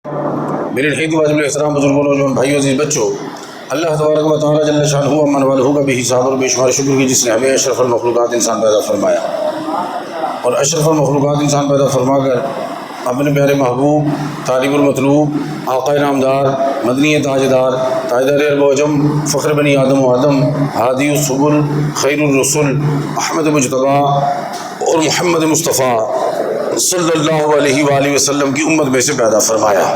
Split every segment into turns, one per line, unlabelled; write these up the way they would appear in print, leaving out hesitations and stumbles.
मेरे ढेर वाजिब एहतराम बुजुर्गों नौजवान भाइयों अजीज़ बच्चों, अल्लाह तबारक व तआला जल्ल शानहु अमन वालहु का बेहिसाब और बेशुमार शुक्र की जिसने हमें अशरफुल मखलूक़ात इंसान पैदा फरमाया और अशरफुल मखलूक़ात इंसान पैदा फरमाकर अपने प्यारे महबूब तालिबुल मतलूब आक़ाए नामदार मदनी ताजदार ताजदार अरब-ओ-अजम फ़ख्र बनी आदम व आदम हादी सुबुल खैरुर रसूल अहमद मुजतबा और मोहम्मद मुस्तफ़ा सल्लल्लाहु अलैहि वसल्लम की उम्मत में से पैदा फरमाया।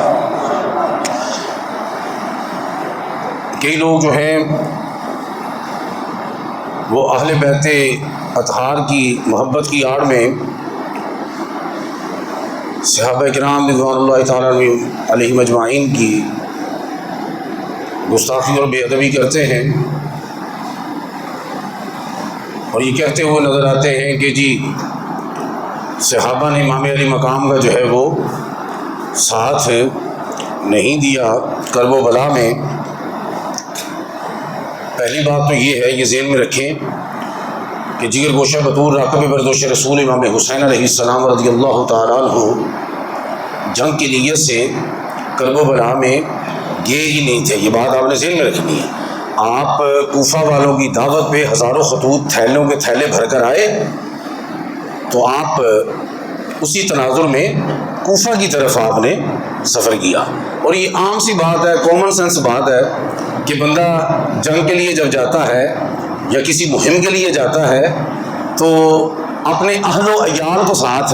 कई लोग जो हैं वो अहले बैते अतहार की मोहब्बत की आड़ में सहाबा किराम रिज़वानुल्लाहि तआला अलैहिम अजमाइन की गुस्ताखी और बेअदबी करते हैं और ये कहते हुए नज़र आते हैं कि जी सहाबा ने इमाम अली मकाम का जो है वो साथ नहीं दिया करबो बला में। पहली बात तो ये है, ये ज़हन में रखें कि जिगर गोशा बतूर राकब बरदोश रसूल इमाम हुसैन अलैहिस्सलाम रज़ियल्लाहु तआला अन्हु जंग की नीयत से करबो बला में गए ही नहीं थे। ये बात आपने ज़हन में रखनी है। आप कूफा वालों की दावत पे हज़ारों खतूत थैलों के थैले भर कर आए तो आप उसी तनाजुर में कूफा की तरफ आपने सफ़र किया। और ये आम सी बात है, कॉमन सेंस बात है कि बंदा जंग के लिए जब जाता है या किसी मुहिम के लिए जाता है तो अपने अहलो अयाल को साथ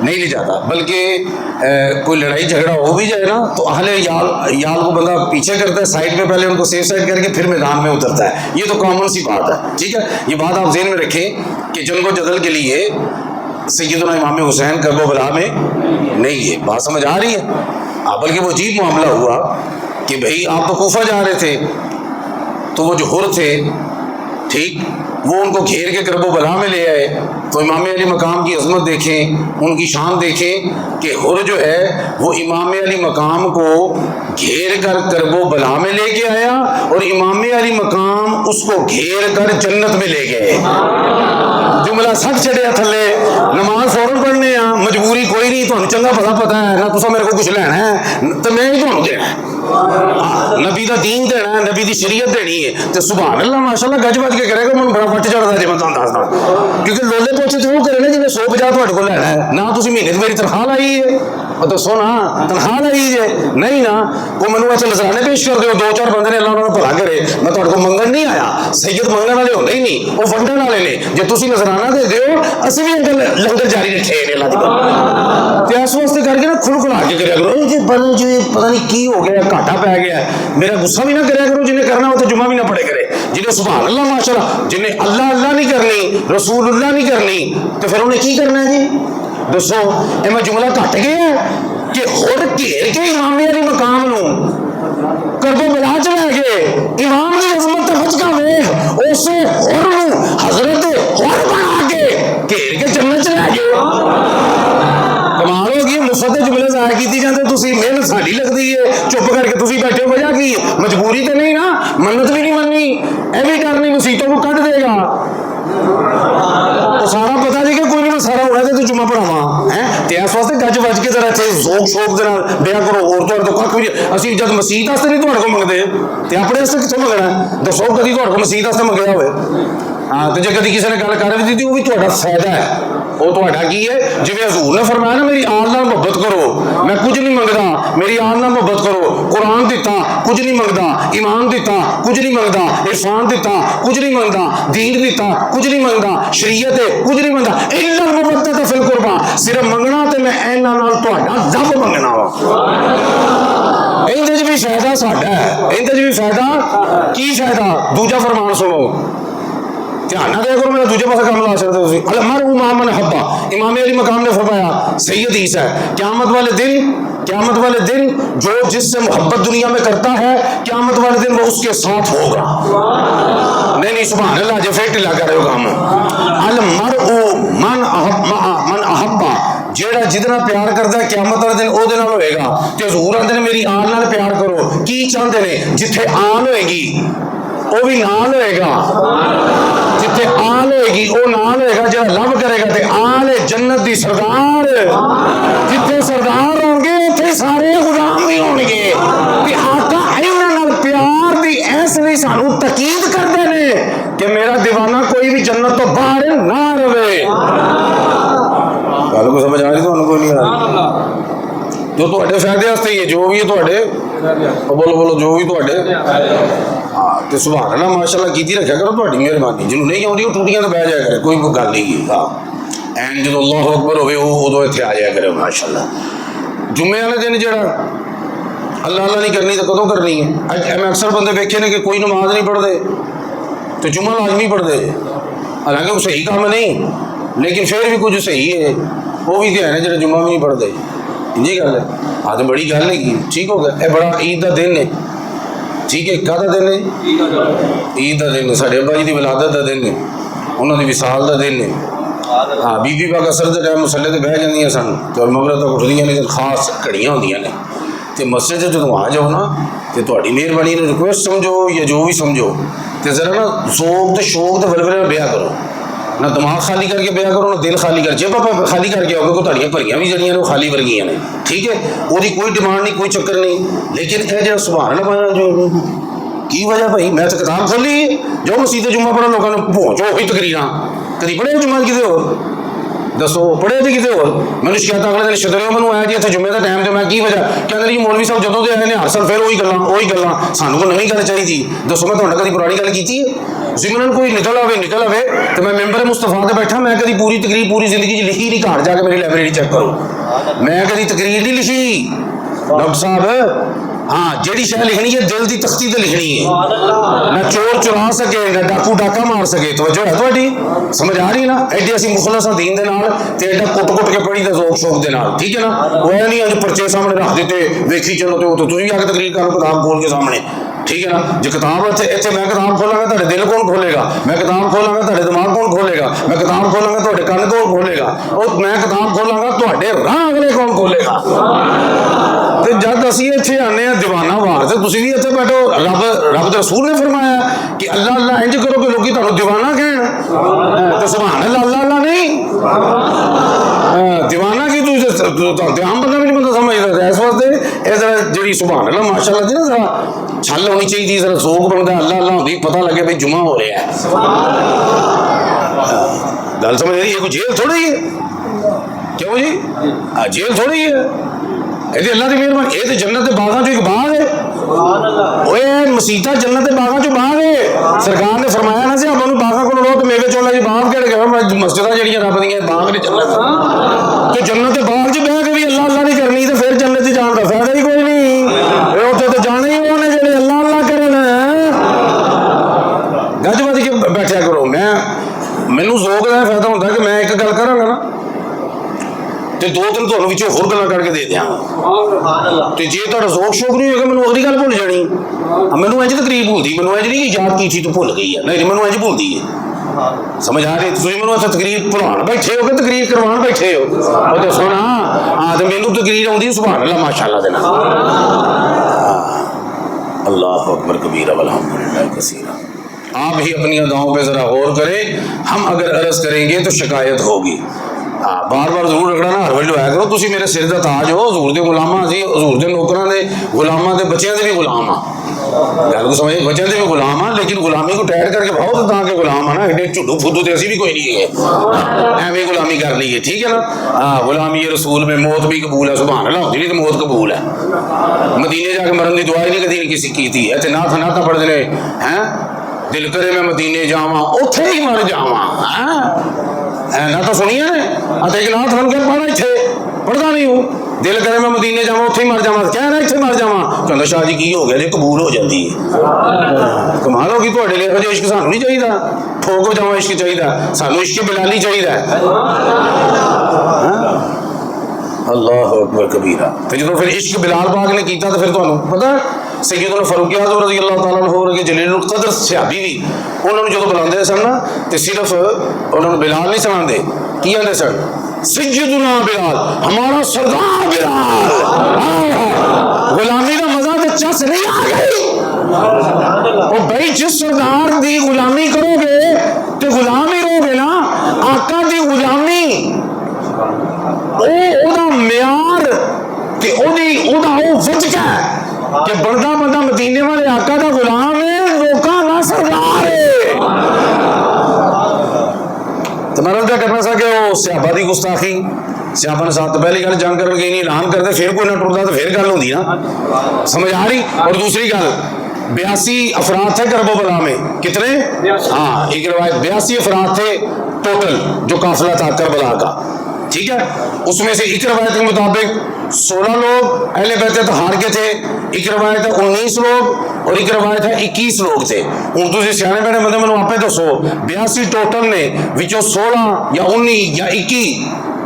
नहीं ले जाता, बल्कि कोई लड़ाई झगड़ा हो भी जाए ना तो अहले याल को बंदा पीछे करता है, साइड पे पहले उनको सेफ साइड करके फिर मैदान में उतरता है। ये तो कॉमन सी बात है, ठीक है। ये बात आप ज़हन में रखें कि जंगो जदल के लिए सैयदना इमाम हुसैन करबो बला में नहीं है। बात समझ आ रही है? बल्कि वो अजीब मामला हुआ कि भाई आप तो कूफा जा रहे थे तो वो जो हुर थे, ठीक, वो उनको घेर के करबो बला में ले आए। तो इमाम अली मकाम की अज़मत देखें, उनकी शान देखें कि हुर जो है वो इमाम अली मकाम को घेर कर करबो बला में लेके आया और इमाम अली मकाम उसको घेर कर जन्नत में ले गए। जुमला सक चढ़िया थले, नमाज फौरन पढ़ने आ, मजबूरी कोई नहीं, तो चंगा पता है ना, तुसा मेरे को कुछ लेना है तो मैं ही तो देना है, नबी का दीन देना है, नबी की शरीयत देनी है। तो सुभान अल्लाह माशाअल्लाह गज बज के करेगा, मैं बड़ा फट चढ़ता है। मैं तुहानू दसदा क्योंकि लोले पोछे तो वो करे ना जिन्हें 150 तुहाडे को लेना है ना, तुसीं महीने मेरी तनख्वाह लाई है तो सोना तनख्वाह लाई है नहीं ना, वो मैनू अच्छा नजराने पेश कर दो, 2-4 बंदे ने अल्लाह उन्होंने भला करे, मैं तुहाडे को मंगन नहीं आया। सैयद मंगन वाले होंदे ही नहीं, वो वंडन वाले ने। जे तुसीं नजराना दे दिओ असीं भी लंगर जारी रखे ने अल्लाह दी ते इस वास्ते करके ना खुल खुला के करया करो। जी पता नहीं की हो गया, घाटा पै गया, मेरा गुस्सा भी ना करया करो। जिन्हें करना हो तो जुमा भी ना पढ़े करे, जिन्हें सुभान अल्लाह माशाअल्लाह, जिन्हें अल्लाह अल्लाह नहीं करनी, रसूलुल्लाह नहीं करनी, तो फिर उन्हें की करना है जी दसो? ये मैं जुमला घट गया कि हुर घेर के इमाम अली मकाम नूं करबो बला च लै गए। इमाम की अजमत हज का वेख, उसे हुर नूं हजरत हुर बना के घेर के जन्नत च लै गए। कमाल हो गई, मुफ्त दे जुमले ज़ाहिर कीती जांदे, तुसीं मेहनत साडी लगदी है, चुप करके तुसीं बैठे हो, वजह की? मजबूरी तो नहीं ना, मन्नत भी नहीं मननी, यह भी करनी, मुसीबतों को कट देगा। तो सारा पता नहीं कि कोई नहीं, मैं सारा उड़ा दे तो जुम्मा पढ़ावा है ते इस वास्ते गज बज के जरा इत्थे जोक शोक दे नाल दिया करो। और तुहाडे तो कख भी असीं जद मसीत वास्ते नहीं तुहाडे को मंगदे ते अपने वास्ते कित्थों मंगना? दसो कदी तुहाडे को मसीत वास्ते मंगया होवे? हाँ, तो जे कभी किसी ने गल कर भी दी, वो भी तुहाडा फायदा है। वो तुहाडा की है? जिवें हजूर ने फरमाया ना, मेरी आल नाल मुहब्बत करो, मैं कुछ नहीं मंगदा, मेरी आल नाल मुहब्बत करो। कुरान दिता कुछ नहीं मंगदा, ईमान दिता कुछ नहीं मंगदा, इरफान दिता कुछ नहीं मंगदा, दीन दिता कुछ नहीं मंगदा, शरीयत है कुछ नहीं मंगदा, इल्ला मुबद्दत फिल कुर्बा, सिर्फ मंगना ते मैं इन्हां नाल तुहाडा रब मंगना वा। इहदे च भी फायदा साडा है, इहदे च भी फायदा की फायदा? दूजा फरमान सुनो, ध्यान ना दिया करो, मेरा दूजे पासे काम ला सकते हो। अलमरउ मा मन हब्बा, इमाम अली मकाम ने फरमाया, सैयद ईसा है, क़यामत वाले दिन जो जिससे मोहब्बत दुनिया में करता है, क़यामत वाले दिन वो उसके साथ होगा। नहीं सुभान अल्लाह, जो फिर ढिला कर रहे हो काम। अलमरउ मन अहब्बा, जेड़ा जिदना प्यार करता है क़यामत वाले दिन ओदे नाल होएगा। ते हजूर आंदे ने मेरी आन नाल प्यार करो, की चाहते ने? जिथे आन होएगी वो भी नाल होएगा, जिथे आल होएगी वो नाल होएगा, जो लव करेगा ते आल जन्नत दी सरदार, जिथे सरदार होंगे उत्थे सारे गुलाम भी होणगे कि आका इन्हां नाल प्यार दी इसलिए सानू तकीद करते हैं कि मेरा दीवाना कोई भी जन्नत तो बाहर ना रहे। गल को समझ आ रही तुहानू कोई नहीं आ रही? जो तुहाडे फायदे वास्ते ही है, जो भी है तुहाडे बोलो बोलो जो भी तुहाडे हाँ। तो सुभान अल्लाह माशाअल्लाह कीती रखा करो, तुहाडी मेहरबानी। जिन्हों नहीं आउंदी वो टूटियां ते बह जाया करे, कोई गल नहीं। हाँ एंड जो अल्लाह अकबर होवे उदों इत्थे आ जाया करे माशाअल्लाह। जुम्मे वाले दिन जिहड़ा अल्लाह अल्लाह नहीं करनी तो कदों करनी है? मैं अक्सर बंदे वेखे ने कि कोई नमाज नहीं पढ़ते तो जुम्मा लाजमी पढ़ते, हालांकि वो सही काम नहीं, लेकिन फिर भी कुछ सही है, वो भी तो है जो जुम्मा भी नहीं पढ़ते। जी गल है, हाँ तो बड़ी गल है, ठीक हो गया। यह बड़ा ईद का दिन है, ठीक है। काहदा दिन है? ईद का दिन है, साडे अब्बा जी की विलादत का दिन है, उन्होंने विसाल का दिन है। हाँ बीबी पाक असर के टाइम मसले तो बह जांदियां सन तो मगरब तक उठदियां ने, खास घड़ियां होंदियां ने। तो मस्जिद जो आ जाओ ना तो तुहाडी मेहरबानी रिक्वेस्ट समझो या जो भी समझो, तो जरा ना ज़ोक तो शौक तो वलवले ब्याह करो, ना दिमाग खाली करके ब्याह करो, ना दिल खाली कर। जेब खाली करके आओगे को तुहाडियां भरियां भी जड़ियां ने खाली वर्गियां ने, ठीक है। वही कोई डिमांड नहीं, कोई चक्कर नहीं, लेकिन यह जो सुभान अल्लाह जो की वजह भाई, मैं तो किताब खोली जो मसीते जुम्मा पढ़ा लोगों ने पहुँचो वही तकरीर कभी पढ़े जुम्मा किते हो दसो, पढ़े तो किते हो? मैंने शिकायत अगले दिन छतरियों मैं आया जी इतने जुम्मे का टाइम तो मैं की वजह कहते जी मौलवी साहब जो तो आए ने हर साल फिर वही गल्लां सानू को नवी गल चाहिए। दसो मैं तुहाडे कभी पुरानी गल की है? जिमरन कोई निकल आवे तो मैं मैंबर मुस्तफा से बैठा, मैं कभी पूरी तकरीर पूरी जिंदगी लिखी नहीं, घर जाके मेरी लाइब्रेरी चेक करो, मैं कभी तकरीर नहीं लिखी डॉक्टर साहब। हाँ जिहड़ी शय लिखनी है दिल की तख्ती ते लिखनी है, ना चोर चुरा सके ना डाकू डाका मार सके। तवज्जो है तुहाडी? समझ आ रही ना? एडे असीं मुखलस हां दीन दे नाल ते एडा कुट के पढ़ी दा ज़ौक शौक दे नाल, ठीक है ना। वो नहीं अज पर्चे सामने रख दिते वेखी चलो तो तुसीं आके तकरीर करो किताब खोल के सामने, ठीक है ना। जो किताब इत्थे मैं किताब खोलांगा तुहाडे दिल कौन खोलेगा? मैं किताब खोलांगा तुहाडे दिमाग कौन खोलेगा? मैं किताब खोलांगा तुहाडे कंन कौन खोलेगा? और मैं किताब खोलांगा तुहाडे राह अगले कौन खोलेगा? तो जब असीं इत्थे आने दीवाना वार तो तुसीं भी इत्थे बैठो। रब दे रसूल ने फरमाया कि अल्लाह अल्लाह इंज करो कि लोग तुहानू दीवाना कहण, तो सुभान अल्लाह अल्लाह अल्लाह नहीं दीवाना की तू आम बंदा भी नहीं बंदा समझदा। इस वास्ते जरा जी सुभान अल्लाह माशाअल्लाह जी ना जरा छल होनी चाहिए, जरा ज़ौक बनता अल्लाह अल्लाह होती, पता लगे भाई जुमा हो रहा है। गल समझ रही है? कोई जेल थोड़ी है, क्यों जी? जेल थोड़ी है, ये अल्लाह की मेहरबानी। ये तो जन्नत के बागां चो एक बाग है, ओए मसीता जन्नत के बागां चो बाग है। सरकार ने फरमाया ना जी आपको बागां को लो तो मेवे चोला जी बाग केड़े गए मस्जिदां जड़ियां रब दियां बाग ने जन्नत, तो जन्नत के बाग च बह के भी अल्लाह अल्लाह नहीं करनी तो फिर जन्नत च जाने का फायदा ही कोई नहीं। उत्थे तो जाने ही उन्होंने जेह्ड़े अल्लाह अल्लाह करन। गज बज के बैठा करो। मैनू ज़ौक का फायदा होंदा कि मैं एक गल करांगा ना तो दो तीन तुहानू विचों होर गल्लां करके दे दियां। तो जे तुहाडा ज़ौक शौक नहीं होगा मैनू अगली गल भुल जानी। मैनू इंज तकरीर भुलदी, मैनू इंज नहीं कि याद की थी तो भुल गई है, नहीं मैनू इंज भुलदी है। समझ आ रही? तुसीं मैनू इत्थे तकरीर भुलाण बैठे हो कि तकरीर करवाण बैठे हो? और दसो ना। हाँ तो मैनू तकरीर आउंदी सुभान अल्लाह माशाअल्लाह दे नाल। अल्लाह अकबर कबीरा वल्हम्दुलिल्लाह कसीरा। आप ही अपनी अदाओं पे ज़रा गौर करें, हम अगर अर्ज़ करेंगे तो शिकायत होगी। हाँ बार बार जरूर रखना ना, हर वेले होया करो तुसीं मेरे सिर दा ताज हो, हजूर दे गुलामां असीं हजूर दे नौकरां दे गुलामां दे बच्चों दे भी गुलाम हाँ। गल को समझ, बच्चों दे भी गुलाम हाँ, लेकिन गुलामी को टाइट करके भाओ तो तां के गुलाम हाँ ना। एडे झुड्डू फुद्दू तो असीं भी कोई नहीं है, एवें गुलामी कर ली है, ठीक है ना। हाँ गुलामी रसूल में मौत भी कबूल है, सुभान अल्लाह होंदी तो मौत कबूल है। मदीने जाके मरन की दुआ ही नहीं कदी किसी की थी। इत्थे नाथा पढ़दे ने हैं, दिल करे मैं मदीने जावां उत्थे ही मर जावां। ना तो सुनिए ने एक नाथ बन के पढ़ा इत्थे पढ़ता नहीं हूँ, दिल करे मैं मदीने जावां उत्थे ही मर जावां, कहना इत्थे मर जावां। कहंदा शाह जी की हो गया जी, कबूल हो जाती है। कमाल होगी तुहाडे लिए इहो जिहा इश्क सानू नहीं चाहिए, ठोक जावां इश्क चाहिए, सानू इश्क बिलाली चाहिए। अल्लाह अकबर कबीरा। तो जो फिर इश्क बिलाल पाक ने किया तो फिर तुहानू पता सैयदना फारूक आज़म रज़ी अल्लाह तआला अन्हु वर्गे जलीलुल क़द्र सहाबी भी उन्होंने जो बुलाते सन ना तो सिर्फ उन्होंने बिलाल नहीं सुनाते, की आते सन सैयदना बिलाल, हमारा सरदार बिलाल। गुलामी का मजा तो चस नहीं आ गई भाई। जिस सरदार की गुलामी करोगे तो गुलाम ही रहोगे ना। आका की गुलामी म्यार वजह है कि बनदा बंदा मदीने वाले आका का गुलाम है, रोका ना सरदार है। तो मैं क्या करना सा कि वो सहाबा की गुस्ताखी, सहाबा ने साथ पहली गल जंग कर गई नहीं ऐलान करते, फिर कोई ना टुरदा तो फिर गल होंगी ना, समझ आ रही। और दूसरी गल 82 अफराद थे करबो बला में, कितने? हाँ, एक रवायत 82 अफराद थे टोटल जो काफिला था करबला का, ठीक है। उसमें से एक रवायत के मुताबिक 16 लोग अहले बैत तहार के थे, एक रवायत है 19 लोग और एक रवायत है 21 लोग थे। हूँ तुम सियाने बैठे बंदे मैंने आपे दसो 82 टोटल ने विचों 16 या 19 या 21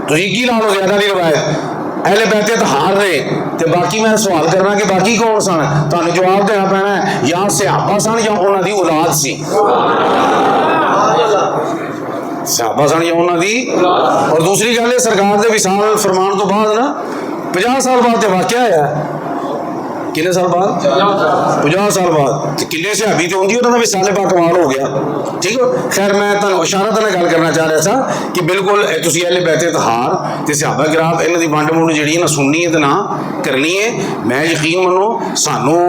तो 21 ला लो ज्यादा की रवायत अहले बैते तहार ने, ते बाकी मैं सवाल करना कि बाकी कौन सन, तुहानू जवाब देना पैना है या सहाबा सन या उन्हां दी औलाद सी, सहाबा सन या उन्हां दी। और दूसरी गल है सरकार दे विसाल फरमान तो बाद ना 50 साल बाद ते वाकया है, कितने साल बाद? 50 साल बाद किले से अभी तो होंगी उन्होंने विसाले पा कमाल हो गया, ठीक है। खैर मैं तुहानू इशारा तो गल करना चाह रहा था कि बिल्कुल तुसीं अहले बैत तहार ते सहाबा किराम इन्हां दी वंड मुंड जिहड़ी ना सुननी है तो ना करनी है। मैं यकीन मनो सानू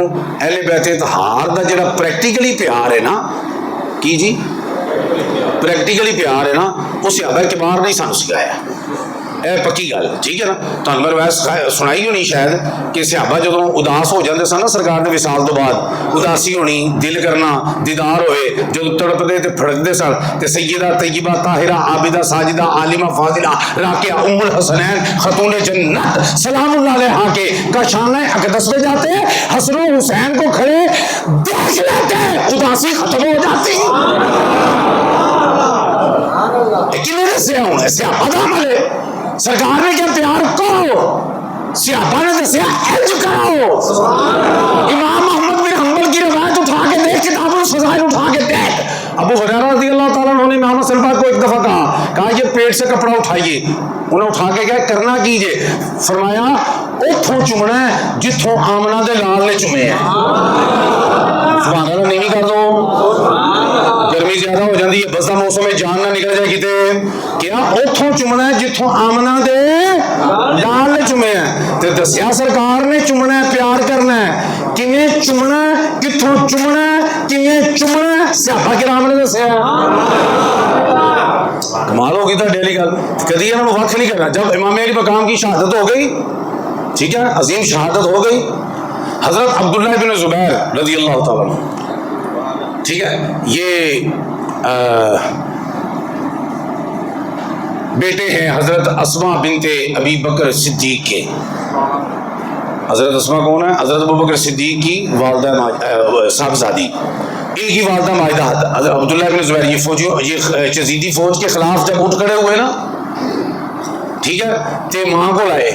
अहले बैत तहार दा जिहड़ा प्रैक्टिकली प्यार है ना, की जी प्रैक्टिकली प्यार है ना, वो सहाबा किबार ने सानू सिखाया, यह पक्की गल, ठीक है ना। तुहानू मैं वैस सुनाई होनी शायद कि सहाबा जो उदास हो जाते सन ना सरकार के विसाल तो बाद, उदासी होनी, दिल करना, दीदार होए, जो तड़पते तो फड़कते सन, तो सैयदा तैयबा ताहिरा आबिदा साजिदा आलिमा फाजिला राकिया उम्मुल हसनैन खतून जन्नत सलामुल्लाह अलैहा के का शान अक़दस में जाते, हसन हुसैन को खड़े देख लेते, उदासी खत्म हो जाती। किन्ने दस्या हूं सहाबा दा अमल है, सरकार ने क्या प्यार करो, सहाबा ने दसिया इंज करो। इमाम अहमद बिन हंबल की रवायत उठा के देख, किताबुल फज़ाइल उठा के देख, अबू हुरैरा रज़ियल्लाहु ताला अन्हु ने इमाम सल्लल्लाहु को एक दफा कहा ये पेट से कपड़ा उठाइए, उन्हें उठा के क्या करना कीजिए, फरमाया उठों चुमना है जिथों आमना दे लाल ने चुमे है, सुभान अल्लाह नहीं कर दो, गर्मी ज्यादा हो जाती है, बस का मौसम में जान ना निकल जाए किते, क्या उथों चुमना है जिथों आमना दे लाल ने चुमे है। तो दसिया सरकार ने चुमना है, प्यार करना है, किवें चुमना है, किथों चुमना है, किवें चुमना है, सहाबा किराम ने दसिया। कमाल होगी तो डेली गल, कभी इन्होंने वक्त नहीं करना। जब इमाम अली मकाम की शहादत हो गई, ठीक है, अजीम शहादत हो गई, हजरत अब्दुल्लाह बिन जुबैर रज़ियल्लाहु ताला, ठीक है, ये बेटे हैं हजरत अस्मा बिनते अबी बकर सिद्दीक के। हजरत अस्मा कौन है? हजरत अबू बकर सिद्दीक की वालदा साहबजादी, इनकी वालदा माहिदा अब्दुल्लाह बिन जुबैर। ये फौजी, ये यजीदी फौज के खिलाफ जब उठ खड़े हुए ना, ठीक है, तो मां को आए,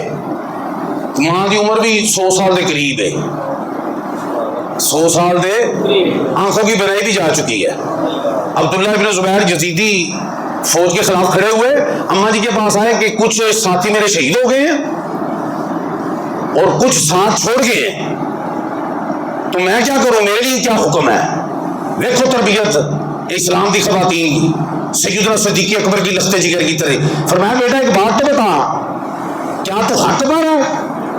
मां की उम्र भी 100 साल के करीब है, 100 साल दे आंखों की बनाई भी जा चुकी है। अब्दुल्लाह बिन जुबैर यजीदी फौज के खिलाफ खड़े हुए, अम्मा जी के पास आए कि कुछ साथी मेरे शहीद हो गए हैं और कुछ साथ छोड़ गए हैं, तो मैं क्या करूं, मेरे लिए क्या हुक्म है। देखो तरबियत इस्लाम की खवातीन की, सैयदना सिद्दीक़ अकबर की लख्ते जिगर की तरह। फरमाया बेटा एक बात तो बता, क्या तू हक पर है?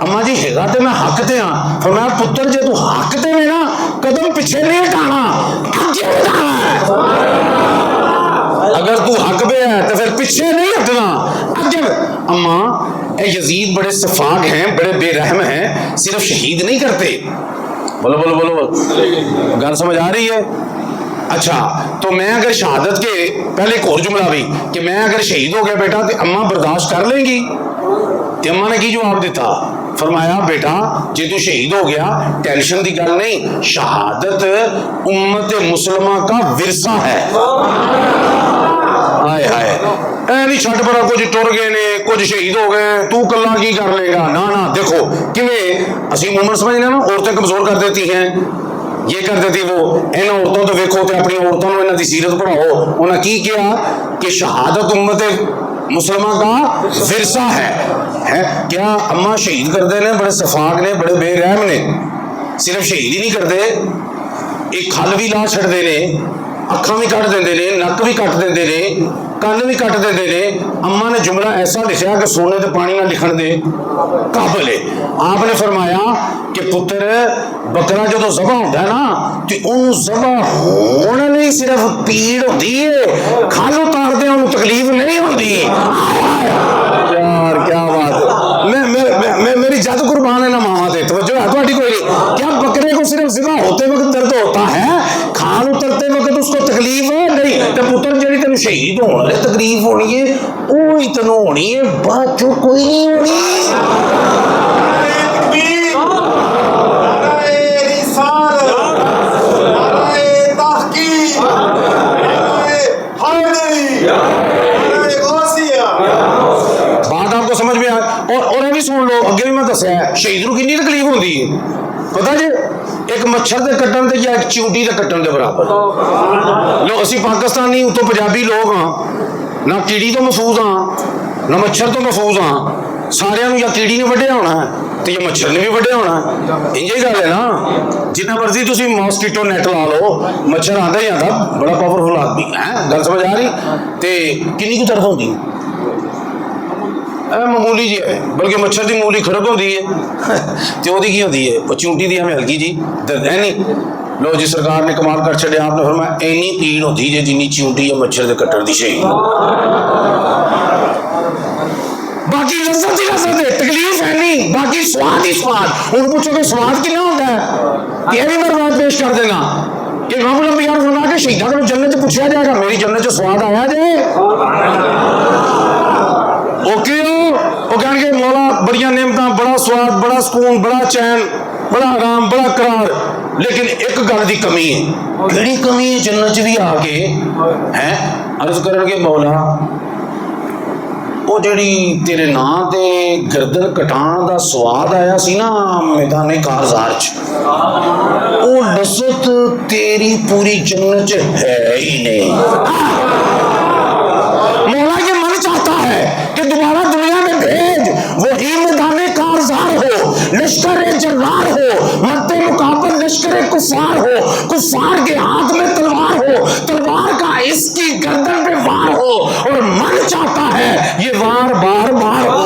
अम्मा जी हैगा तो मैं हक ते हाँ। फरमाया पुत्र जे तू हक ते में ना, कदम पीछे नहीं हटाना, आगे बढ़ाना है। अगर तू हक पे है तो फिर पीछे नहीं हटना, आगे। अम्मा यजीद बड़े सफाक हैं, बड़े बेरहम हैं, सिर्फ शहीद नहीं करते। बोलो बोलो बोलो बोलो, गल समझ आ रही है? अच्छा, तो मैं अगर शहादत के पहले एक और जुमला भी कि मैं अगर शहीद हो गया बेटा तो अम्मा बर्दाश्त कर लेंगी? तो अम्मा ने की जवाब दिता, फरमाया बेटा जे तू शहीद हो गया टेंशन की गल नहीं, शहादत उम्मत मुसलमा का विरसा है। हाय हाय, नहीं छट पर कुछ टुर गए ने, कुछ शहीद हो गए, तू कला की कर लेगा? ना ना, देखो किवें असी उम्र समझने ना, औरतें कमजोर कर देती हैं, ये कर देती वो। इन औरतों तो वेखो तो अपनी औरतों को इन्हों की सीरत पढ़ाओ, उन्हें की किया कि शहादत उम्मत मुसलमान का विरसा है। क्या अम्मा शहीद करते हैं, बड़े सफाक ने, बड़े बेरहम ने, सिर्फ शहीद ही नहीं करते, एक खल भी ला छड़ते ने, अखा भी कट देंगे ने, नक भी कट देंगे ने, कन भी कट देंगे ने। अम्मा ने जुमला ऐसा लिखा कि सोने ते पानी ना लिखण दे काबिल है। आपने फरमाया कि पुत्र बकरा जो जबा होता है ना तो उन्होंने जबा होने नहीं सिर्फ पीड़ होती है, खल उतारते हैं उन्हें तकलीफ नहीं होती। यार क्या बात है, मेरी जद कुर्बान है ना मामा ते तवज्जो है थोड़ी कोई नहीं। क्या बकरे को सिर्फ ज़िबा होते वक्त दर्द होता है, खाल उतरते वक्त उसको तकलीफ नहीं? तो पुत्र जी तेन शहीद होने तकलीफ होनी है वो ही तेन होनी है, बाद चो कोई नहीं होनी। बात आपको समझ में आ और भी सुन लो, अगे भी मैं दसिया शहीद को कितनी तकलीफ होती है पता जी? एक मच्छर के कट्टन से या एक चींटी के कट्टन के बराबर। लो असी पाकिस्तानी उतो पंजाबी लोग हाँ, ना कीड़ी तो महफूज हाँ ना मच्छर तो महफूज हाँ। सारिया या कीड़ी ने वड्ढिया होना है तो या मच्छर ने भी वड्ढिया होना है। इंज ही गल है ना, जिन्ना मर्जी तुम मॉस्कीटो नैट ला लो, मच्छर आता ही आता, बड़ा पावरफुल आदमी है। गल समझ आ रही? तो किन्नी कुछ दर्द होती मामूली जी है, बल्कि मच्छर की मामूली खड़क होती है तो वही की होती है वो चूंटी की हमें हल्की जी दर्द है नहीं। लो जी सरकार ने कमाल कर छड़िया, आपने फरमाया इन्नी पीड़ होती है जिन्नी चूंटी या मच्छर के कट्टण की शहीद। बाकी लज्जत ही लज्जत है, तकलीफ है नहीं, बाकी स्वाद ही स्वाद। उन पूछोगे स्वाद कितना होता है, ये भी मैं बात पेश कर देना कि इमामुल अंबिया ने फरमाया कि शहीदा को जन्नत पूछा जाएगा मेरी जन्नत स्वाद आया जे ओके वो कहेंगे मौला बड़िया नेमतां, बड़ा स्वाद, बड़ा सुकून, बड़ा चैन, बड़ा आराम, बड़ा करार, लेकिन एक गल की कमी है। केड़ी कमी है? जन्नत भी आके हैं अर्ज करनगे मौला वो जेड़ी तेरे नां ते गर्दन कटाण दा स्वाद आया सी ना मैदाने कारज़ार च, वो लज़्ज़त तेरी पूरी जन्नत च है ही नहीं। मौला ये मन चाहता है कि दोबारा दुनिया में भेज, वही मैदाने कारज़ार हो, लश्कर जर्रार हो, मरते मुकाबल लश्कर कुफार हो, कुफार के हाथ में तलवार हो, तलवार का इसकी गर्दन पे वार हो, और मन चाहता है ये वार बार बार हो।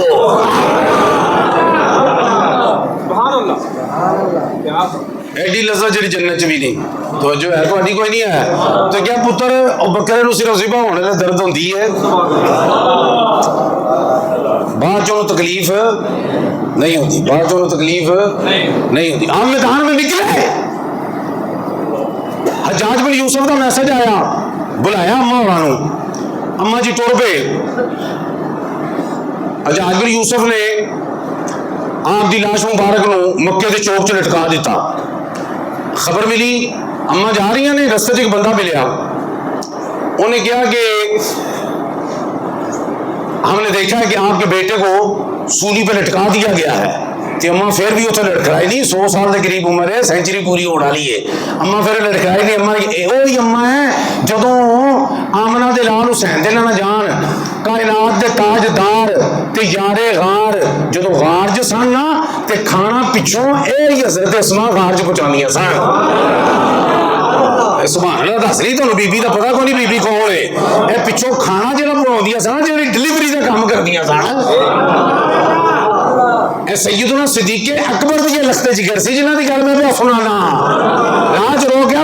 एडी लज़्ज़त जी जन्नत भी नहीं तो जो है तो कोई नहीं है। तो क्या पुत्र और बकरे को सिर्फ ज़िबा होने में दर्द होती है, बाद जो तकलीफ नहीं होती, बाद जो तकलीफ नहीं होती। आम मैदान में निकले, हज्जाज बिन यूसुफ का मैसेज आया, बुलाया अम्मा वालों, अम्मा जी टुर पे। हज्जाज बिन यूसुफ ने आप दी लाश मुबारक को मक्के के चौक च लटका दिता। खबर मिली अम्मा जा रही ने, रस्ते च एक बंदा मिलया, उन्हें कहा कि हमने देखा है कि आपके बेटे को सूली पे लटका दिया गया है। तो अम्मा फिर भी उसे लटकाई नहीं, 100 साल के करीब उम्र है, सेंचुरी पूरी होने वाली है, अम्मा फिर लटकाई नहीं। अम्मा वही अम्मा है जो आमना दे लाल हुसैन दे ना जान, कायनात दे ताजदार ते यारे गार जो गार च सन ना ते खाना पिछों यही हजरत अस्मा गार च पहुंचानियां सन। सुभान अल्लाह दस रही तुहानू बीबी का पता कोई नहीं बीबी कौन है, ये पिछों खाना जो पहुंचादियां सन, जो डिलीवरी का काम करदियां सन। सैयदना सिद्दीक़ अकबर दी लखते जिगर सी जिन्हां दी गल मैं पिया सुनाना। राज रो गया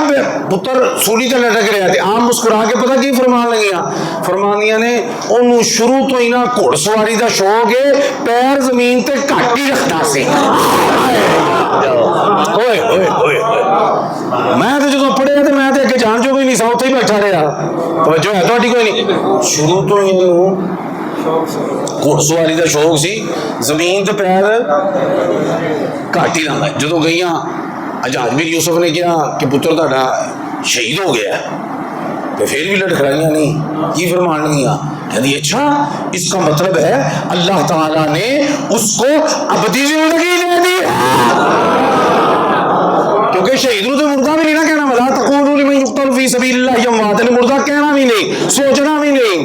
पुत्र सूली ते लटक रहा थे, आम मुस्कुरा के पता की फरमान लगियां, फरमानियां ने ओनू शुरू तो ही ना घुड़सवारी का शौक है, पैर जमीन ते घट ही रखता सी। ओए ओए ओए मैं तो जो पढ़िया तो मैं तो अगे जान जो भी नहीं सा, उत्थे ही बैठा रहा। तवज्जो है तुहाडी कोई नहीं? शुरू तो ही घुड़सवारी का शौक सी, जमीन ते पैर घट ही रखता। जो गई हज्जाज बिन यूसुफ ने कहा कि पुत्र तुहाडा शहीद हो गया, तो फिर भी लटखड़ाइयां नहीं, की फरमान लगियां, कहती अच्छा इसका मतलब है अल्लाह ताला ने उसको अबदी जिंदगी दे दी है, क्योंकि शहीद तो मुर्दा भी नहीं ना कहना, वला तक़ूलू लिमन युक़तलु फ़ी सबीलिल्लाह अमवात, ने मुर्दा कहना भी नहीं, सोचना भी नहीं।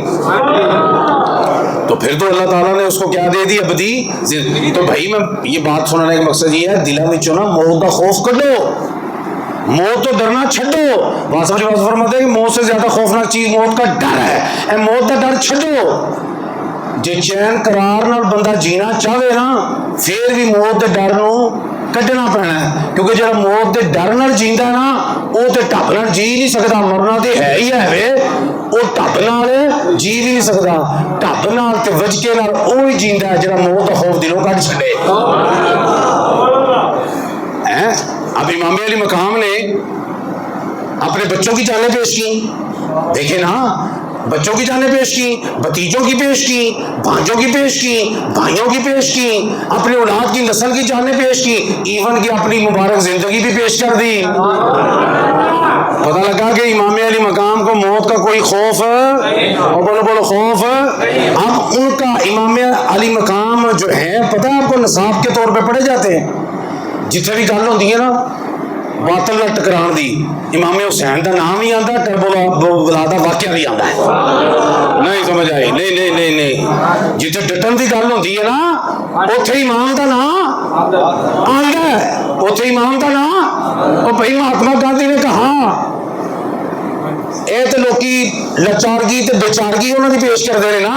तो फिर तो अल्लाह ताला ने उसको क्या दे दी? अबदी जिंदगी। तो भाई मैं ये बात सुनाने का मकसद ये है, दिलों में ना मौत का खौफ कढो, मौत तो डरना छो। वासव जी फरमाते हैं कि मौत से ज्यादा खौफनाक चीज मौत का डर है, मौत का डर छो। जे चैन करार नाल बंदा जीना चाहे ना, फिर भी मौत के डर नूं कढ़ना पैना है, क्योंकि जो मौत के डर नाल जींदा ना वो तो ढप नाल जी नहीं सकता। मरना तो है ही है वे, वो ढप नाल जी भी नहीं सकता। ढप नाल ते वजके नाल वो ही जींदा है जो मौत का खौफ दिलों कढ़ छड़े। अब इमाम अली मकाम ने अपने बच्चों की जानें पेश की, देखे ना, बच्चों की जानें पेश की, भतीजों की पेश की, भांजों की पेश की, भाइयों की पेश की, अपनी औलाद की नस्ल की जानें पेश की, इवन की अपनी मुबारक जिंदगी भी पेश कर दी। पता लगा कि इमाम अली मकाम को मौत का कोई खौफ, और बोलो बोलो खौफ। अब उनका इमाम अली मकाम जो है, पता है आपको, नसाब के तौर पर पढ़े जाते हैं। जिथे भी गल होती है ना बातल नाल टकराण दी, इमाम हुसैन का नाम ही आता, टरबोला का वाकया भी आता है। नहीं समझ आई? नहीं नहीं नहीं नहीं, जिथे डटन की गल होती है ना उथे इमाम का नाम आता है, उथे इमाम का नाम। और भाई महात्मा गांधी ने कहा ये तो लोग लाचारगी ते बेचारगी उन्होंने पेश करते हैं ना,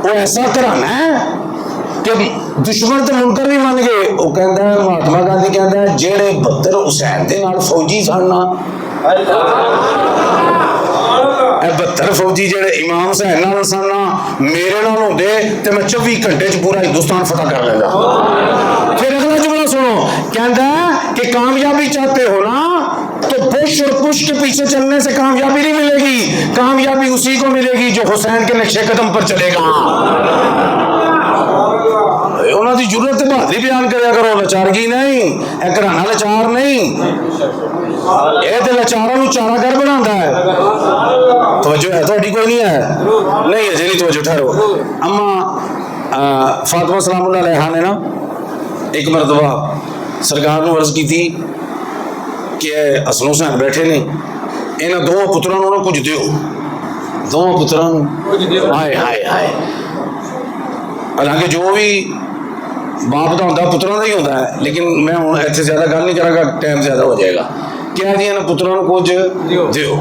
वो ऐसा घराना है कि दुश्मन तो मुनकर भी मान गए। वो कहता है, महात्मा गांधी कहता है, जेड़े 72 हुसैन के नाल फौजी सन, 72 फौजी जेड़े इमाम हुसैन नाल सन, मेरे नाल होंदे ते मैं 24 घंटे च पूरा हिंदुस्तान फतह कर लेंदा। फिर अगला जुमला सुनो, कहता है कि कामयाबी चाहते हो ना तो पुश और पुश के पीछे चलने से कामयाबी नहीं मिलेगी, कामयाबी उसी को मिलेगी जो हुसैन के नक्शे कदम पर चलेगा। उन्होंने जरूरत बहादरी बयान करा करो, लाचारगी नहीं, घराना लाचार नहीं, ये तो लाचारों चारा घर बनाता है। तवज्जो है थोड़ी कोई नहीं है? नहीं अजे नहीं तवज्जो, ठहरो। अम्मा फातिमा सलामुल्लाह अलैहा ने ना एक मरतबा सरकार को अर्ज की थी कि हसन हुसैन बैठे ने, इन्होंने दोनों पुत्रों को कुछ दियो, दोनों पुत्रों हाय हाय हाय। हालांकि जो भी बाप का होता पुत्रों का ही होता है, लेकिन मैं हूँ इतने ज्यादा गल नहीं करांगा, टाइम ज्यादा हो जाएगा। क्या जी ना पुत्रों को कुछ दियो,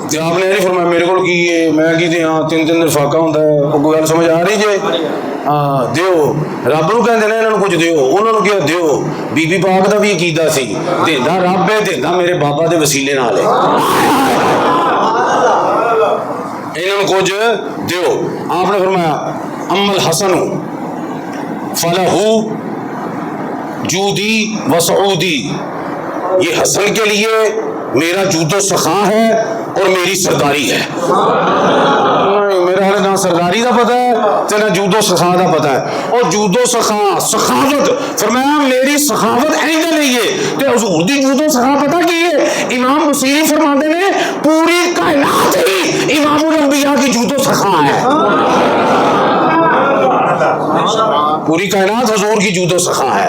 तो आपने नहीं फरमाया मेरे को की है, मैं की हाँ 3 दिन फाका होता है, कोई गल समझ आ रही जे? हाँ दियो, रब नूं कहंदे ने इन्हां नूं कुछ दियो, उन्होंने क्या दियो? बीबी पाक का भी अकीदा सी, देंदा रब है, देंदा मेरे बाबा के वसीले नाल है, इन्होंने कुछ दियो। आपने फरमाया अम्मल हसन फलहू जूदी व सऊदी, ये हसन के लिए मेरा जूदो सखा है और मेरी सरदारी है। नहीं मेरा हाले ना सरदारी का पता है तो ना जूदो सखा का पता है। और जूदो सखा सखावत फरमाया मेरी सखावत ऐसे नहीं है तो हुजूर दी जूदो सखा पता की है? इमाम हुसैन फरमाते ने पूरी कायनात ही इमामुल अंबिया की जूदो सखा है, पूरी कायनात हुजूर की जूदो सखा है।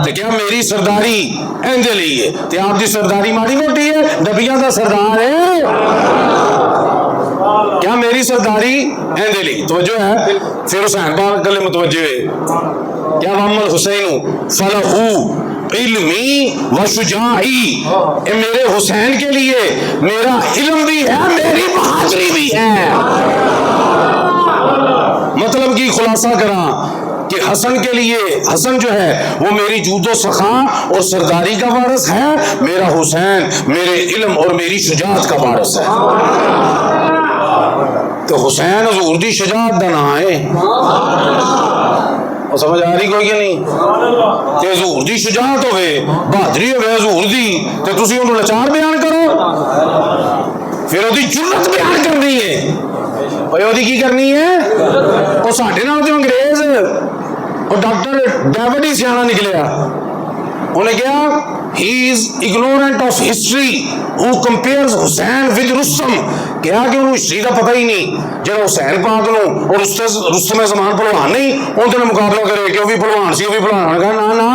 तो क्या मेरी सरदारी एंदे लिए ते आपकी सरदारी माड़ी मोटी है? नबियां का सरदार है, क्या मेरी सरदारी एंदे ली? तो जो है फिर हुसैन पाक गले मुतवज्जे है, क्या मोहम्मद हुसैन फलहू इल्मी व शुजाई, मेरे हुसैन के लिए मेरा इल्म भी है, मेरी बहादुरी भी है। मतलब की खुलासा करा कि हसन के लिए, हसन जो है वो मेरी जूदो सखा और सरदारी का वारिस है, मेरा हुसैन मेरे इल्म और मेरी शुजात का वारिस है। तो हुसैन हुजूर दी शुजात दा नाम है, और समझ आ रही कोई कि नहीं? ते हुजूर दी शुजात होवे, बहादुरी होवे हुजूर दी, ते तुसी उन्हें लाचार बयान करो, फिर ओदी जुर्रत बयान करनी है। ओदी की करनी है? और साढ़े नाल तो अंग्रेज और डॉक्टर डेविड ही सियाना निकलिया, उन्हें क्या he is ignorant of history who compares Hussain with Rustam, क्या कि उन्हें हिस्ट्री का पता ही नहीं, जो हुसैन पाक नो और रुस्तम ज़मान पहलवान नहीं उनके मुकाबला करे कि वो भी पहलवान सी, वो भी पहलवान। कहा ना ना,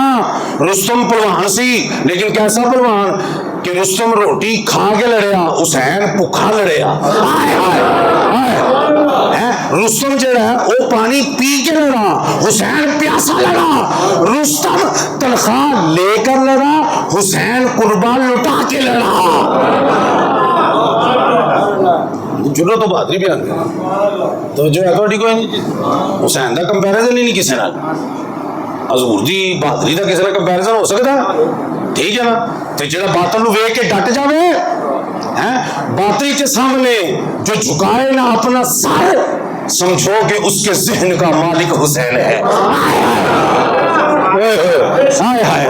रुस्तम पहलवान सी लेकिन कैसा पहलवान कि रुस्तम रोटी खा के लड़िया, हुसैन भुखा लड़िया। रुस्तम जो है वो पानी पी के लड़ा, हुसैन प्यासा लड़ा, रुस्तम तनख्वाह लेकर लड़ा, हुसैन कुर्बान लुटा के लड़ा। जुर्रत तो बहादुरी बयान कर, तो जो है थोड़ी कोई नहीं, हुसैन का कंपैरिजन ही नहीं किसी नाल। हजूर की बहादरी का किसी का कंपैरिजन हो सकता? ठीक है ना। तो जो बातल वेख के डट जाए है, बातिल के सामने जो झुकाए ना अपना सर, समझो कि उसके जहन का मालिक हुसैन है। हाय हाय,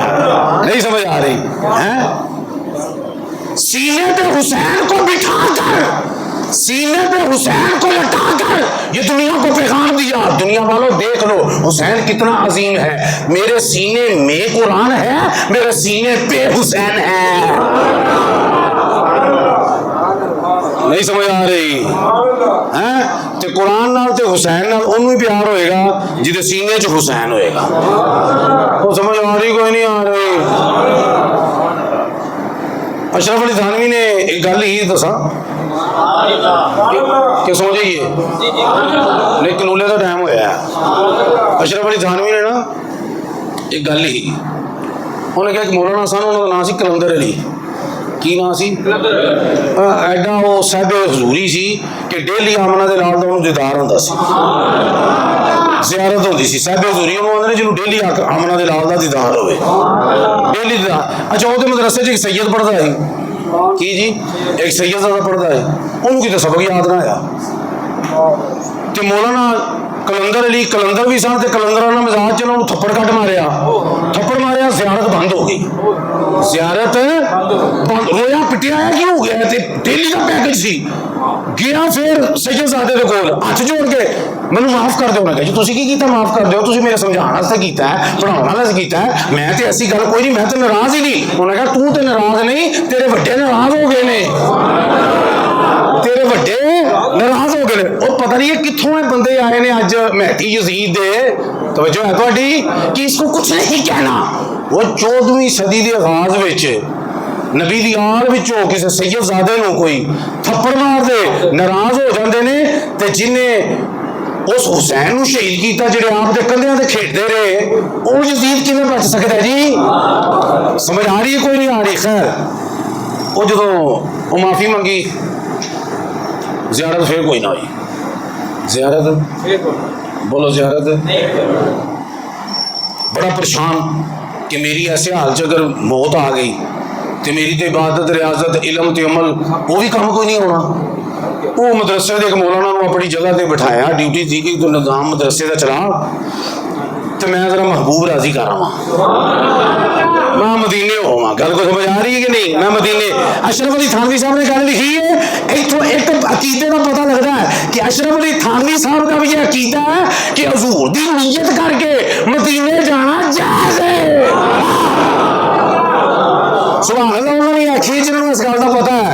नहीं समझ आ रही है? सीने पे हुसैन को बिठाकर, सीने पे हुसैन को लटाकर ये दुनिया को पैगाम दिया, दुनिया वालों देख लो हुसैन कितना अजीम है, मेरे सीने में कुरान है, मेरे सीने पे हुसैन है। नहीं समझ आ रही है? ते कुरान नाल ते हुसैन नाल ओनू प्यार होएगा जिदे सीने च हुसैन होएगा। वो समझ आ रही? कोई नहीं आ रही। अशरफ अली थानवी ने एक गल ही दसा कि सो जाइए, लेकिन उल्ले का टाइम होया। अशरफ अली थानवी ने ना एक गल ही, उन्हें कहा कि मौलाना सन, उन्होंने नाम सी कलंदर अली। की नाम सी? एडा वो साहब हजूरी सी कि डेली आमना के लाल का उन्होंने दीदार होंदा सी, ज़ियारत होती सी। साहब हजूरी उन्होंने आंदे जिन्होंने डेली आमना के लाल का दीदार होवे, डेली दीदार। अच्छा, वो मदरसे एक सैयद पढ़ता है की जी, एक सैयद ज़्यादा पढ़ता है, उन्होंने कितने सबक याद ना आया। तो मौलाना कलंदर अली कलंदर भी सन, कलंदर वाला मिजाज चलो थप्पड़ कट मारिया, थप्पड़ मारिया, ज़ियारत बंद हो गई, ज़ियारत बंद। रोया पिटिया क्यों हो गया? डेली का पैकेज सी। गया फिर सैयदजादे दे कोल हथ जोड़ के मैनू माफ कर दो। मैं तुसीं की कीता? माफ कर दो, तुसीं मेरे समझाने वास्ते कीता है, पढ़ाने वास्ते कीता है, मैं तो ऐसी गल कोई नहीं, मैं तो नाराज ही नहीं। उन्हें कहा तू तो नाराज नहीं, तेरे वड्डे नाराज हो गए ने, तेरे वड्डे नाराज हो गए। वो पता नहीं है कित्थों है बंदे आए ने अज महदी यजीद दे, तवज्जो है तुहाडी, कि इसको कुछ नहीं कहना। वो 14वीं सदी के आगाज विच नबी दी आल विचों किसी सैयदजादे नूं कोई थप्पड़ मार दे, नाराज हो जाते ने, ते जिन्हें उस हुसैन नूं शहीद किया जिहड़े आप दे कंधियां ते खेडदे रहे, वो यजीद किवें बच सकदा है जी? समझ आ रही है? कोई नहीं आ रही। खैर, वो जदों माफ़ी मंगी, ज़ियारत फिर कोई ना हुई। ज़ियारत बोलो, ज़ियारत। बड़ा परेशान कि मेरी ऐसे हाल च अगर मौत आ गई तो मेरी तो इबादत, रियाजत, इलम ते अमल वो भी काम कोई नहीं होना। वो मदरसे के एक मौलाना अपनी जगह पर बिठाया, ड्यूटी थी कि तो निज़ाम मदरसे का चला, तो मैं जरा महबूब राजी कर रहा हूँ, मैं मदीने होवां। गल को समझ आ रही है कि नहीं? मैं मदीने। अशरफ अली थानवी साहब ने गल लिखी है, एक अकीदे का पता लगता है कि अशरफ अली थानवी साहब का भी यह अकीदा है कि हुजूर दी नियत करके मदीने जाना जायज़ है। सुभान अल्लाह, उन्होंने आखी जिन्होंने इस गल का पता है।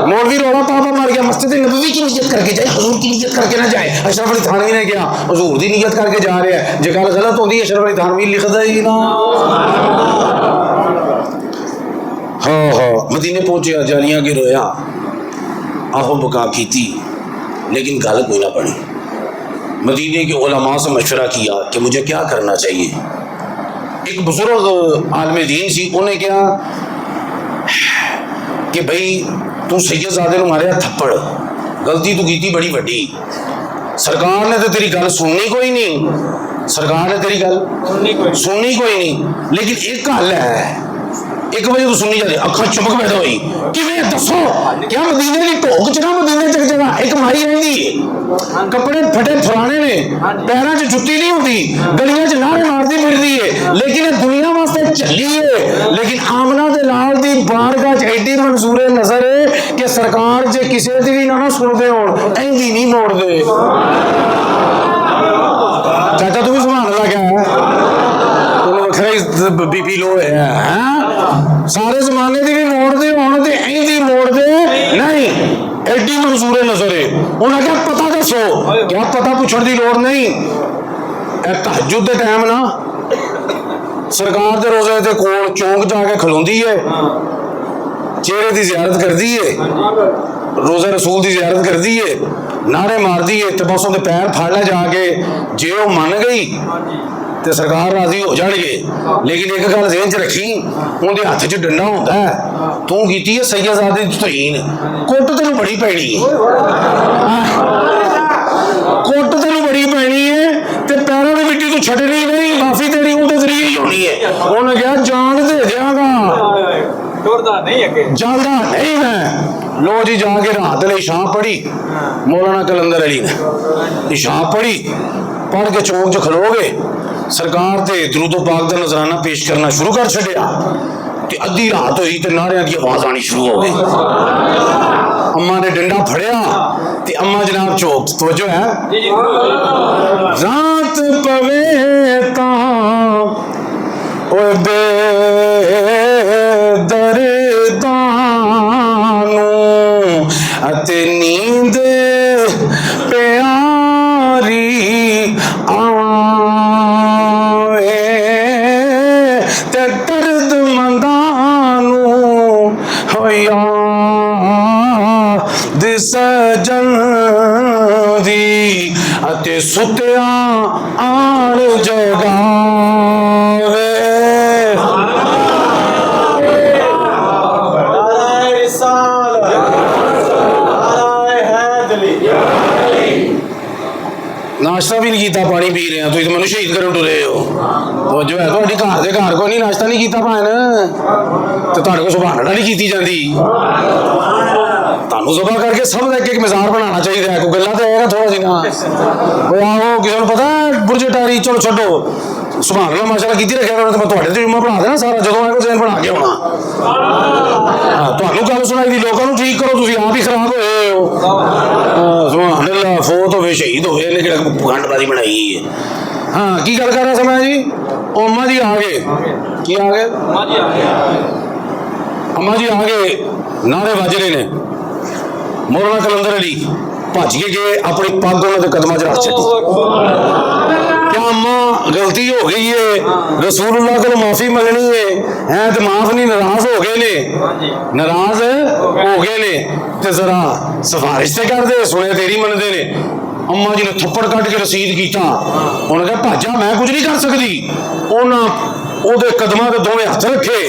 मौलवी रोला पापा मार गया, मस्जिद नबवी की नियत करके जाए, हुजूर की नियत करके ना जाए। अशरफ अली थानवी ने क्या हुजूर की नियत करके जा रहे हैं? जो गल गलत होती है अशरफ अली थानवी लिखता ही ना। हाँ हाँ, मदीने पहुंचे, जालियां के रोया, आहो बका की थी, लेकिन गल कोई ना पड़ी। मदीने के उलमा से मशवरा किया कि मुझे क्या करना चाहिए। एक बुजुर्ग आलम दीन सी, उन्हें क्या कि भाई तू सैयदजादे नूं मारिया थप्पड़, गलती तू की बड़ी वड्डी, सरकार ने तो तेरी गल सुननी कोई नहीं, सरकार ने तेरी गल सुननी कोई नहीं, लेकिन एक गल है, एक बजे तो सुननी जाती, अखा चमक पैदा हुई कि मैं दसो क्या मदीने की ढोक च ना, मदीने च जगह एक माई रही है, कपड़े फटे फुराने ने, पैरों च जुत्ती नहीं होती, गलियां च लारे मारती फिरती है, लेकिन दुनिया वास्ते चली है। लेकिन आमना दे लाल दी बारगाह च एडी मंजूरे नजर है कि सरकार जे किसी दी भी ना सुनते हो इंदी नहीं मोड़ते। चाचा तू भी सुभान अल्लाह क्या है, बीपी लो है, सारे जमाने की भी मोड़ते होने ते इंदी मोड़ते नहीं, एडी मंजूरे नजर है। उन्हें क्या पता दसो, क्या पता पूछने की लोड़ नहीं। तहज्जुद के टाइम ना सरकार के रोजे के कोल चौंक जाके खलोंदी है, चेहरे की जियारत करती है, रोज़ा रसूल की जियारत करती है, नारे मारती है, तो बस उनके पैर फड़ लै जाके, जे वो मन गई तो सरकार राजी हो जाएंगे। लेकिन एक गल ज़हन च रखी, उनके हथ च डंडा होता है, तू की है सैयदजादे दी तौहीन, कुट तेन बड़ी पैनी है, कुट तेन बड़ी पैनी है, तो पैरों की मिट्टी तू छड़नी नहीं, माफी तेरी उनके जरिए ही होनी है। उन्हें कहा जान दे देगा, जालदा नहीं है। लो जी जाके रात ने इशां पढ़ी, मौलाना कलंदर अली ने इशां पढ़ी, पढ़ के चौक च खलोगे सरकार ते दरूदो पाक दा नजराना पेश करना शुरू कर छड़िया ते अद्धी रात हुई ते नारियां की आवाज आनी शुरू हो गई। अम्मा ने डंडा फड़िया ते अम्मा जनाब चौक तवज्जो है, रात पवे तां ओए बेदरदानू अते नींद प्यारी आवे ते दर्द मंदानू होया सजन दी अते सुतिया आन जगावे। नाश्ता भी नहीं किया, पानी पी रहे हैं, तुम तो मैं शहीद करो टुरे हो। तो जो है थोड़ी घर के घर को नहीं नाश्ता नहीं किया भैन तो तुहाडे को सुभान अल्लाह नहीं की जाती। तुहानू ज़बा करके सब एक एक मज़ार बनाना चाहिए। कोई गल्ला तो है थोड़ा सी ना आओ किसी को पता है बुरजे टारी चलो छो सुभान अल्लाह माशाअल्लाह की रखे तो मैं तुहाडे ते जुम्मा पढ़ा देना सारा जो आएगा जहन बना के होना। तुहानू गल सुनाई दी लोगों को ठीक करो, तुम आप ही खराब होए हो। सुभान अल्लाह फोत होवे शहीद होवे ने किहड़ा गंडबाजी बनाई है। हाँ की गल कर रहा समय जी, अम्मा जी आ गए, की आ गए अम्मा जी आ गए, नारे बज रहे ने। मौलाना कलंदर अली भज के गए, अपनी पग उन्होंने कदमां च रख छड्डी। क्या अम्मा गलती हो गई है, रसूलुल्लाह को माफी मंगनी है तो माफ नहीं, नाराज हो गए ने, नाराज हो गए ने ते जरा सिफारिश ते कर दे, सुने तेरी मनदे ने। अम्मा जी ने थप्पड़ कट के रसीद किया, उन्होंने कहा भाजा मैं कुछ नहीं कर सकती। उन्होंने ओदे कदमां ते दोवें हथ रखे,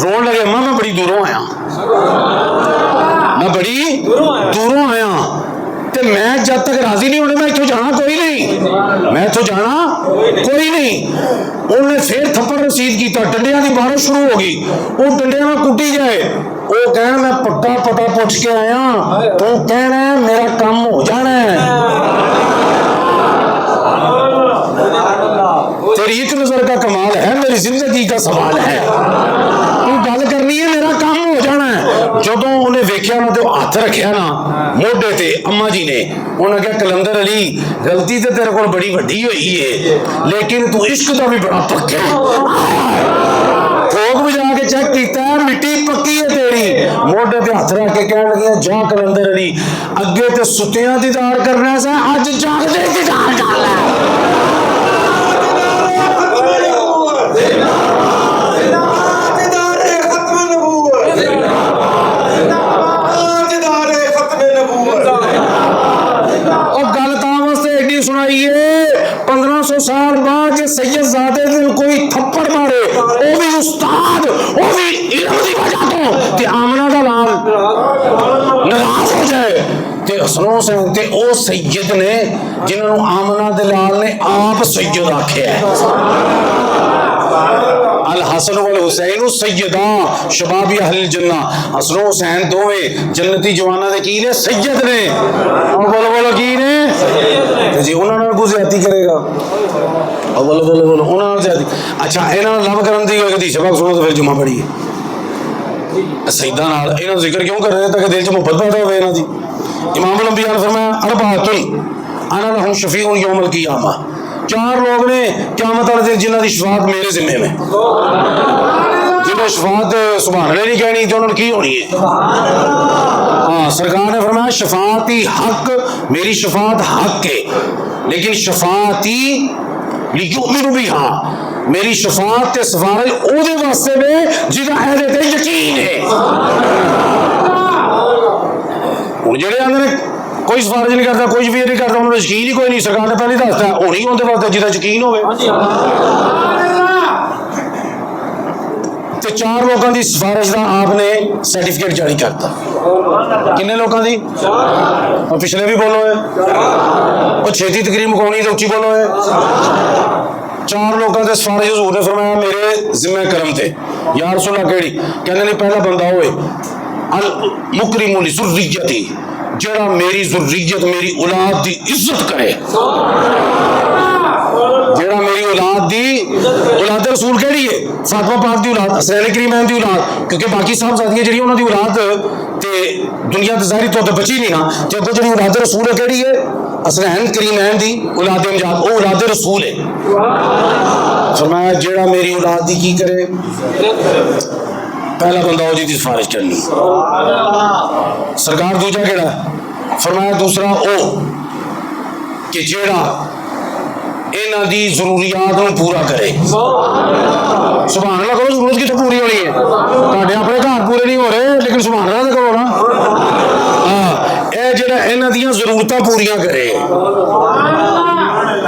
रोन लगे अम्मा मैं बड़ी दूरों आया, मैं बड़ी दूरों आया ते मैं जब तक राजी नहीं होने मैं इथों जाना कोई नहीं, मैं इथों जाना कोई नहीं। उन्हें फिर थप्पड़ रसीद किया, डंडियां की बारिश शुरू हो गई, वो डंडियां में कुटी जाए, वो कहना मैं पक्का पता पुछ के आया, तू कहना मेरा काम हो जाना है। तेरी एक नजर का कमाल है, मेरी जिंदगी का सवाल है, तू गल करनी है मेरा काम हो जाना है। जो उन्हें वेख्या ना तो हाथ रखिया ना मोढे ते अम्मा जी ने, उन्हें कहा कलंदर अली गलती तो तेरे को बड़ी वड्डी हुई है लेकिन तू इश्क का भी बड़ा पक्का है। ठोक बजा के चेक किया, मिट्टी पक्की है तेरी। मोढे ते हाथ रख के कह लगे जा कलंदर अली अगे तो सुतियां दीदार करना सा, अज जागदे दीदार कर ले। सुनाई है 1500 साल बाद सैयदजादे दिन कोई थप्पड़ मारे, वो भी उस्ताद, वो भी इल्म दी वजह तो ते आमना दा लाल नाराज हो जाए ते हसनो से ते ओ सैयद ने जिन्होंने आमना दे लाल ने आप सैयद आखे है। अल हसन वल हुसैन सैयदा शबाबी अहल जन्ना, हसन हुसैन दोवें जन्नती जवाना दे की ने सैयद ने। और बोलो बोलो की ने ते जी उन्हां नाल गुज़्याती करेगा। और बोलो बोलो बोलो उन्हां नाल ज्यादा। अच्छा इन्हां लव करन दी कोई हदीस पाक सुनो तो फिर जुम्मा पढ़िए सैयदा नाल इन्हां जिक्र क्यों कर रहे ताकि दिल च मोहब्बत पैदा होवे इन्हां दी। इमाम अल अंबिया ने फरमाया अरबातुन अना लहुम शफीउन यौमल क़ियामा, चार लोग ने क़यामत वाले दिन जिन्हां दी शफाअत मेरे जिम्मे में, जिन्हें शफाअत सुभान अल्लाह नहीं कहनी तो उन्होंने की होनी है। हाँ सरकार ने फरमाया शफाअती हक, मेरी शफाअत हक है लेकिन शफाअती लियुमिनु बिहा, मेरी शफाअत ते सिफारिश ओदे वास्ते वे जिहदा एहदे ते यकीन है। हुण जेहड़े आंदे ने कोई सिफारिश नहीं करता, कोई भी नहीं करता, उन्होंने यकीन ही कोई नहीं, सरकार ने पहले दसता है होनी उनके वास्ते जिहदा यकीन होवे। तो चार लोगों की सिफारिश का आपने सर्टिफिकेट जारी करता, किन्ने लोगों की? और पिछले भी बोलो है, और छेती तकरीर मुकानी तो उच्ची बोलो है। चार लोगों के सिफारिश हजूर ने फरमाया मेरे जिम्मे करम थे। या रसूल अल्लाह केड़ी? कहने नहीं पहला बंदा होए अल मुकरिमु लि ज़ुर्रियती, जेड़ा मेरी ज़ुर्रियत मेरी औलाद दी इज्जत करे, जेड़ा मेरी औलाद दी, औलाद रसूल केड़ी है? फातिमा पाक दी औलाद, हसनैन करीमैन दी औलाद, क्योंकि बाकी साहबजादियां जेहड़ी उन्हां दी औलाद ते दुनिया ते ज़ाहिरी तौर ते बची नहीं ना, ते अगों जेहड़ी औलाद रसूल है केड़ी है? हसनैन करीमैन दी औलाद अमजाद, वो औलाद रसूल है। फरमाया जेड़ा मेरी औलाद दी की करे, पहला बंदा हो जिहदी सिफारिश करनी। सरकार दूजा केड़ा? फरमाया दूसरा ओ कि जेड़ा इन्हां दी जरूरियात नूं पूरा करे। सुभान अल्लाह करो, जरूरत कितों पूरी होनी है? तुहाडे अपने घर पूरे नहीं हो रहे, लेकिन सुभान अल्लाह तो करो ना। हाँ, ये जेड़ा इन्हां दियां जरूरतां पूरियां करे,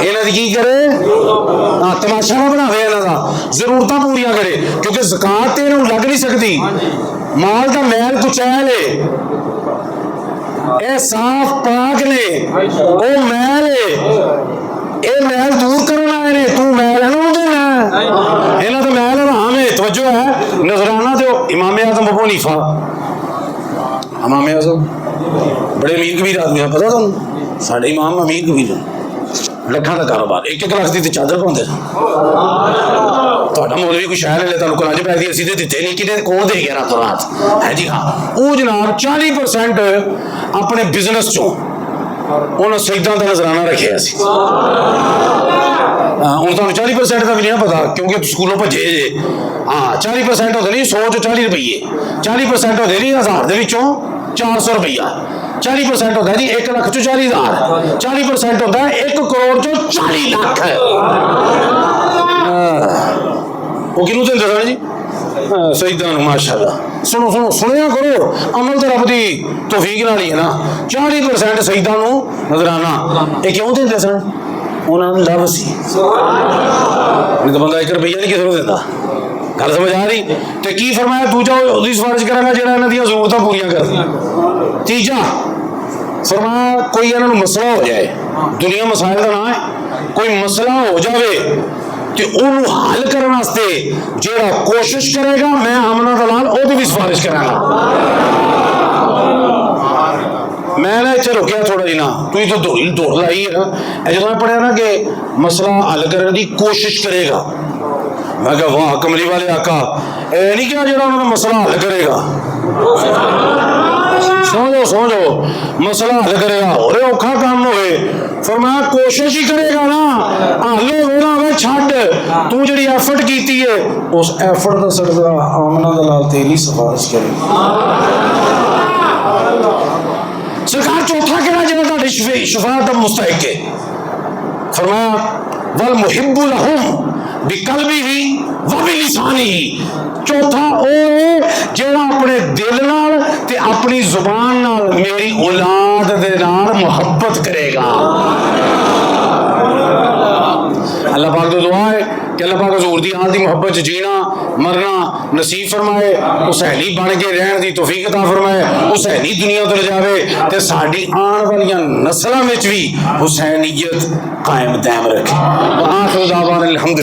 इन्हां दी की करे? हाँ, तमाशा ना बनावे, इन्हां दा जरूरतां पूरियां करे, क्योंकि ज़कात ते इन्हां लग नहीं सकती। माल दा मैल कुचैल है, ये साफ पाक ने, वो मैल है, ये मैल दूर करना है। तू मैल है ना देना, इन्हां दा मैल हराम है। तवज्जो है, नजराना दो इमाम आज़म अबू हनीफा, इमाम आज़म बड़े अमीर कबीर आदमी है, पता तुहानूं? साडे इमाम अमीर कबीर, लखां का कारोबार, 1-1 लाख की चादर पाउंदे। तुहाडा मौलवी कोई शहर ले तुहानूं कलांज पै दी, असीं ते दित्ते नहीं, किने कौन दे गया रातों रात? है जी हाँ, वो जनाब 40% अपने बिजनेस चों उन्होंने शहीदां का नजराना रखे सी। हूँ तुहानूं 40% का भी नहीं पता, क्योंकि स्कूलों भजे जे। हाँ, 40% होते नहीं, 100 चों 40 रुपये, 40% होते नहीं 1000 के विचों 400 रुपया, 40% होता है जी 1 लाख चो 40,000, 40% होता है 1 करोड़ चो 40 लाख। वो किनू देंदे सन जी? शहीदां नूं। माशाअल्लाह, सुनो सुनो, सुनिया करो, अमल तो रब दी तौफीक नाल ही है ना। 40% शहीदां नूं नजराना, ये क्यों देंदे सन? उन्होंने लव सी, नहीं तो बंदा 1 रुपया नहीं किसी को देता। गल समझ आ रही? तो की फरमाया? दूजा उसकी सिफारिश करांगा जेड़ा इन्हां दियां जरूरतां पूरियां कर। तीजा फरमाया कोई इन्हां नूं मसला हो जाए, दुनिया मसाइल का ना है, कोई मसला हो जाए तो उन्होंने हल करने वास्ते जेड़ा कोशिश करेगा, मैं आमना दलाल ओदी भी सिफारिश करांगा। मैं ना इतने रुकिया थोड़ा जी ना, तू तो दौड़ लाई है ना। जो मैं पढ़िया ना कि मसला हल करने की कोशिश करेगा, मैं क्या वाह कमली वाले आका, ये नहीं क्या जो उन्होंने मसला हल करेगा। समझो समझो, मसला हल करेगा और औखा काम होवे, फरमाया कोशिश ही करेगा ना, हल होना छड्ड, तू जी एफर्ट की है उस एफर्ट का सदका आमना दलाल तेरी सिफारिश करेगा। सरकार चौथा कहना जिन्हें तुहाडी शफाअत दा मुस्तहिक है, फरमाया वल मुहिब्बु लहुम बिकल्बिही व बिलिसानिही। चौथा ओ जेड़ा अपने दिल नाल ते अपनी जुबान नाल मेरी औलाद दे नाल मुहब्बत करेगा। अल्लाह पाक तो दुआ है कि अल्लाह पाक हजूर दी आल दी मुहब्बत जीना मरना नसीब फरमाए, हुसैनी बन के रहने की तौफीक अता फरमाए, हुसैनी दुनिया तो जावे ते साडी आने वाली नस्लों में भी हुसैनियत कायम दायम रखे।